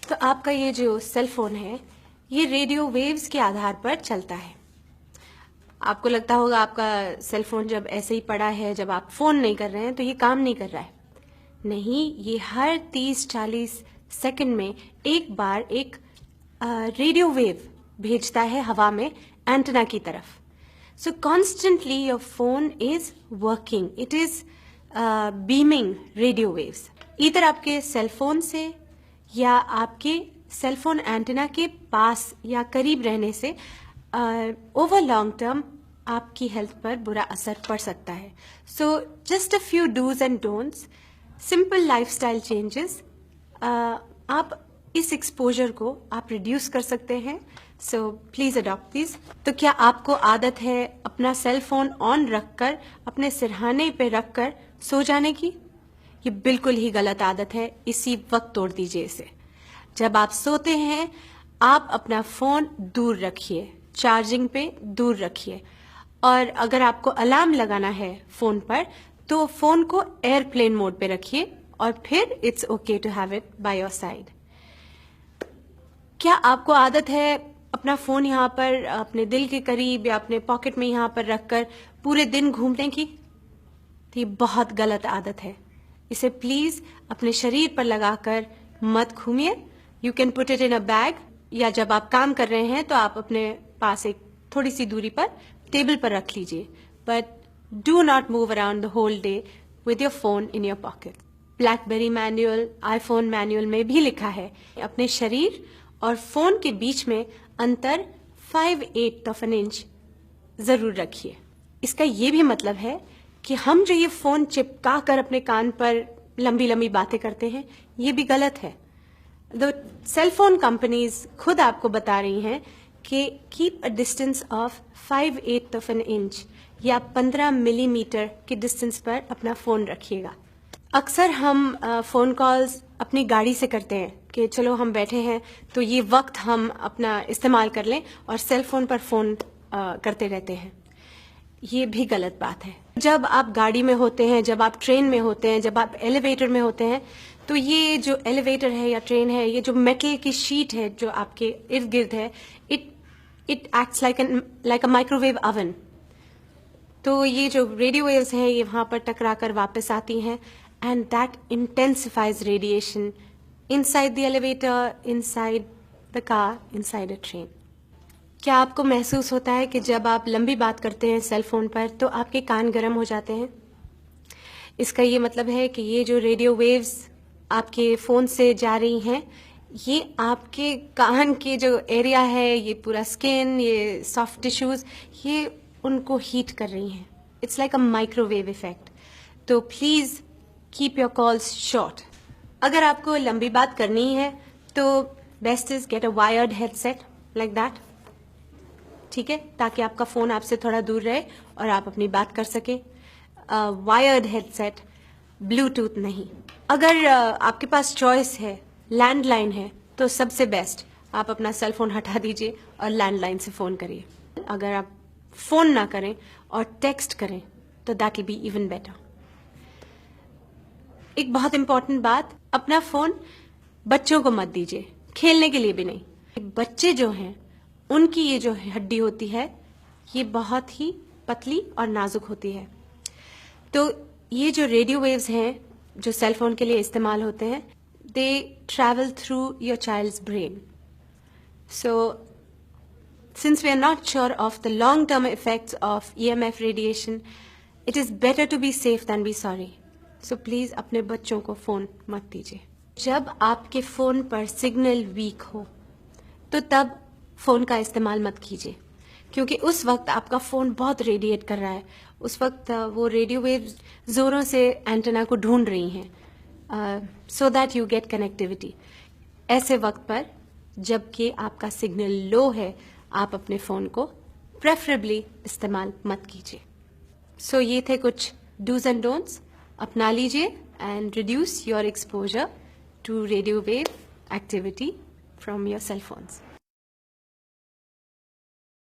तो आपका ये जो सेल फोन है ये रेडियो वेव्स के आधार पर चलता है। आपको लगता होगा आपका सेल फोन जब ऐसे ही पड़ा है, जब आप फोन नहीं कर रहे हैं तो ये काम नहीं कर रहा है। नहीं, ये हर 30-40 सेकंड में एक बार एक रेडियो वेव भेजता है हवा में एंटेना की तरफ। सो constantly your phone is working, it is beaming radio waves, इधर आपके सेल फोन से या आपके सेल फोन एंटेना के पास या करीब रहने से ओवर लॉन्ग टर्म आपकी हेल्थ पर बुरा असर पड़ सकता है। So just a few dos and don'ts, simple lifestyle changes, आप इस एक्सपोजर को आप रिड्यूस कर सकते हैं। So please adopt this. तो क्या आपको आदत है अपना सेल फोन ऑन रखकर अपने सिरहाने पे रखकर सो जाने की? ये बिल्कुल ही गलत आदत है, इसी वक्त तोड़ दीजिए इसे। जब आप सोते हैं आप अपना फोन दूर रखिए, चार्जिंग पे दूर रखिए, और अगर आपको अलार्म लगाना है फोन पर तो फोन को एयरप्लेन मोड पे रखिए और फिर it's okay to have it by your side. क्या आपको आदत है अपना फोन यहाँ पर अपने दिल के करीब या अपने पॉकेट में यहाँ पर रखकर पूरे दिन घूमने की? तो ये बहुत गलत आदत है, इसे प्लीज अपने शरीर पर लगाकर मत घूमिए। You can put it in a bag, या जब आप काम कर रहे हैं तो आप अपने पास एक थोड़ी सी दूरी पर टेबल पर रख लीजिए, but do not move around the whole day with your phone in your pocket. BlackBerry manual, iPhone manual में भी लिखा है अपने शरीर और फोन के बीच में अंतर 5/8 ऑफ एन इंच जरूर रखिए। इसका ये भी मतलब है कि हम जो ये फोन चिपका कर अपने कान पर लंबी लंबी बातें करते हैं, ये भी गलत है। द सेल फोन कंपनीज खुद आपको बता रही हैं कि keep a distance of 5/8 of an inch या 15 मिलीमीटर के डिस्टेंस पर अपना फोन रखिएगा। अक्सर हम फोन कॉल्स अपनी गाड़ी से करते हैं कि चलो हम बैठे हैं तो ये वक्त हम अपना इस्तेमाल कर लें, और सेल फोन पर फोन करते रहते हैं। ये भी गलत बात है। जब आप गाड़ी में होते हैं, जब आप ट्रेन में होते हैं, जब आप एलिवेटर में होते हैं, तो ये जो एलिवेटर है या ट्रेन है, ये जो मेटल की शीट है जो आपके इर्द गिर्द है, it acts like a microwave oven. तो ये जो रेडियो वेव्स हैं ये वहां पर टकरा कर वापस आती हैं, and that intensifies radiation inside the elevator, inside the car, inside a train. क्या आपको महसूस होता है कि जब आप लंबी बात करते हैं सेल फोन पर तो आपके कान गर्म हो जाते हैं? इसका ये मतलब है कि ये जो रेडियो वेव्स आपके फोन से जा रही हैं, ये आपके कान के जो एरिया है, ये पूरा स्किन, ये सॉफ्ट टिश्यूज, ये उनको हीट कर रही हैं। It's like a microwave effect. तो please keep your calls short. अगर आपको लंबी बात करनी है तो best is get a wired headset like that, ठीक है, ताकि आपका फोन आपसे थोड़ा दूर रहे और आप अपनी बात कर सके। वायर्ड हेडसेट, ब्लूटूथ नहीं। अगर आपके पास चॉइस है, लैंडलाइन है, तो सबसे बेस्ट आप अपना सेल फोन हटा दीजिए और लैंडलाइन से फोन करिए। अगर आप फोन ना करें और टेक्स्ट करें तो that will be even better. एक बहुत इंपॉर्टेंट बात, अपना फोन बच्चों को मत दीजिए, खेलने के लिए भी नहीं। बच्चे जो हैं उनकी ये जो हड्डी होती है ये बहुत ही पतली और नाजुक होती है। तो ये जो रेडियो वेव्स हैं जो सेल फोन के लिए इस्तेमाल होते हैं, they travel through your child's brain. So since we are not sure of the long-term effects of EMF radiation, it is better to be safe than be sorry. So please अपने बच्चों को phone मत दीजिए। जब आपके phone पर signal weak हो तो तब फोन का इस्तेमाल मत कीजिए, क्योंकि उस वक्त आपका फोन बहुत रेडिएट कर रहा है। उस वक्त वो रेडियो वेव जोरों से एंटेना को ढूंढ रही हैं so that you get connectivity. ऐसे वक्त पर जबकि आपका सिग्नल लो है, आप अपने फोन को प्रेफरेबली इस्तेमाल मत कीजिए। सो ये थे कुछ डूज एंड डोंट्स, अपना लीजिए and reduce your exposure to radio wave activity from your cell phones.